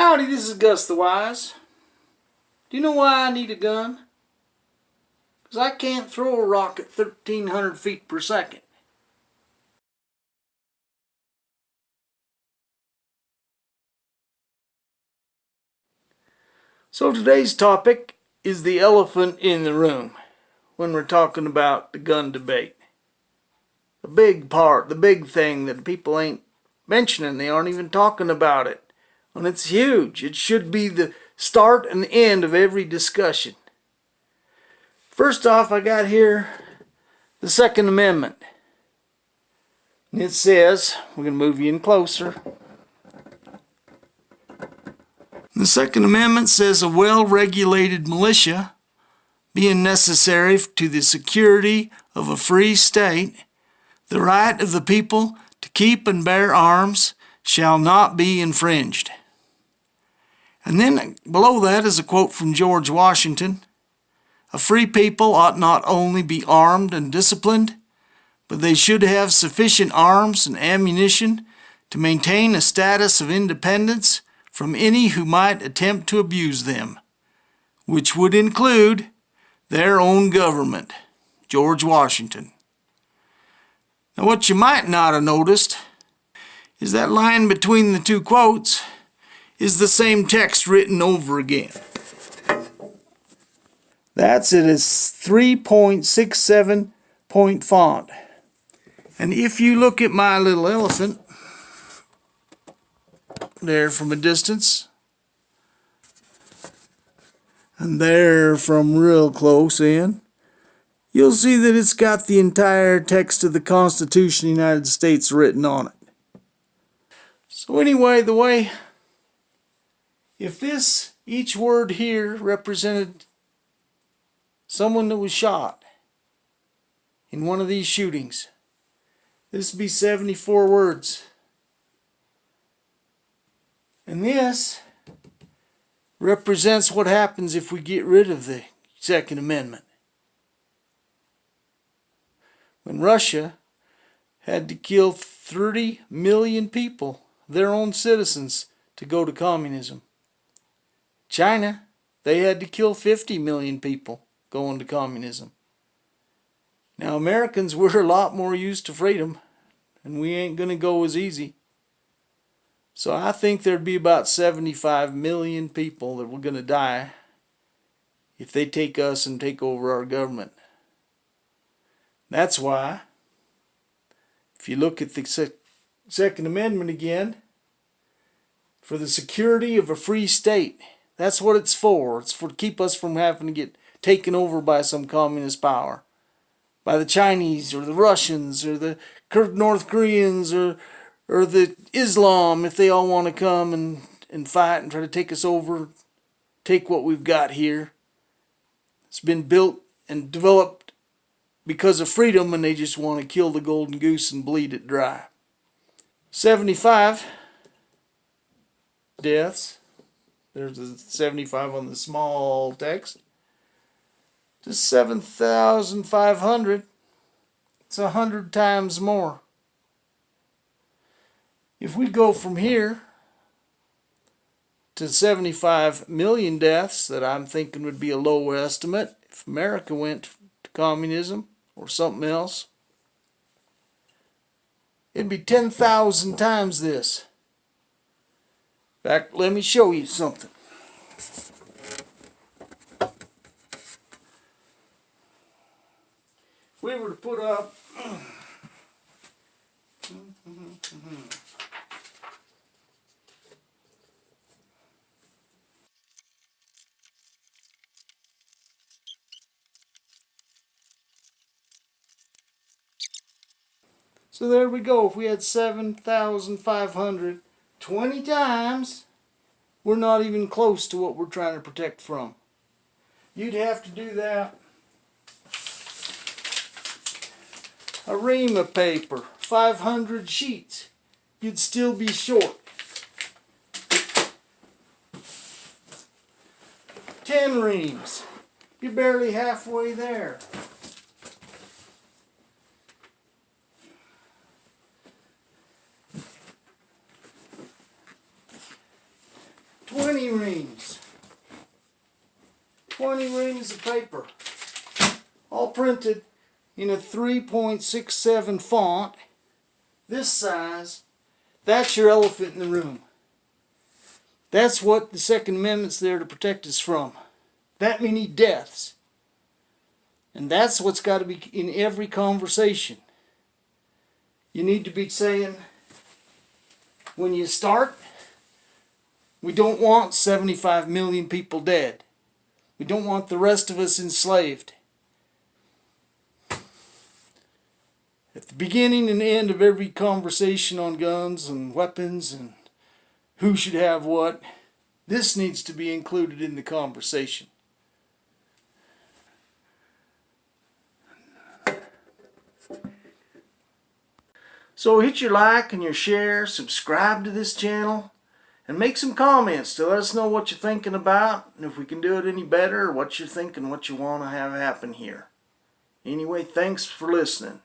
Howdy, this is Gus the Wise. Do you know why I need a gun? Because I can't throw a rock at 1,300 feet per second. So today's topic is the elephant in the room when we're talking about the gun debate. The big part, the big thing that people ain't mentioning, they aren't even talking about it. And it's huge. It should be the start and end of every discussion. First off, I got here the Second Amendment. And it says, we're going to move you in closer. The Second Amendment says a well-regulated militia, being necessary to the security of a free state, the right of the people to keep and bear arms shall not be infringed. And then below that is a quote from George Washington. A free people ought not only be armed and disciplined, but they should have sufficient arms and ammunition to maintain a status of independence from any who might attempt to abuse them, which would include their own government. George Washington. Now what you might not have noticed is that line between the two quotes is the same text written over again. That's it is 3.67 point font. And if you look at my little elephant there from a distance, and there from real close in, you'll see that it's got the entire text of the Constitution of the United States written on it. So anyway, if each word here represented someone that was shot in one of these shootings, this would be 74 words. And this represents what happens if we get rid of the Second Amendment. When Russia had to kill 30 million people, their own citizens, to go to communism. China, they had to kill 50 million people going to communism. Now Americans, we're a lot more used to freedom, and we ain't going to go as easy. So I think there'd be about 75 million people that were going to die if they take us and take over our government. That's why, if you look at the Second Amendment again, for the security of a free state, that's what it's for. It's for to keep us from having to get taken over by some communist power. By the Chinese or the Russians or the North Koreans or the Islam, if they all want to come and fight and try to take us over, take what we've got here. It's been built and developed because of freedom, and they just want to kill the golden goose and bleed it dry. 75 deaths. There's the 75 on the small text. To 7,500. It's 100 times more. If we go from here to 75 million deaths, that I'm thinking would be a low estimate if America went to communism or something else, it'd be 10,000 times this. In fact, let me show you something. If we were to put up so there we go. If we had 7,500, 20 times, we're not even close to what we're trying to protect from. You'd have to do that. A ream of paper, 500 sheets. You'd still be short. 10 reams. You're barely halfway there. 20 20 reams. 20 reams of paper. All printed in a 3.67 font. This size. That's your elephant in the room. That's what the Second Amendment's there to protect us from. That many deaths. And that's what's got to be in every conversation. You need to be saying, when you start, we don't want 75 million people dead. We don't want the rest of us enslaved. At the beginning and end of every conversation on guns and weapons and who should have what, this needs to be included in the conversation. So hit your like and your share, subscribe to this channel, and make some comments to let us know what you're thinking about, and if we can do it any better, or what you're thinking, what you want to have happen here. Anyway, thanks for listening.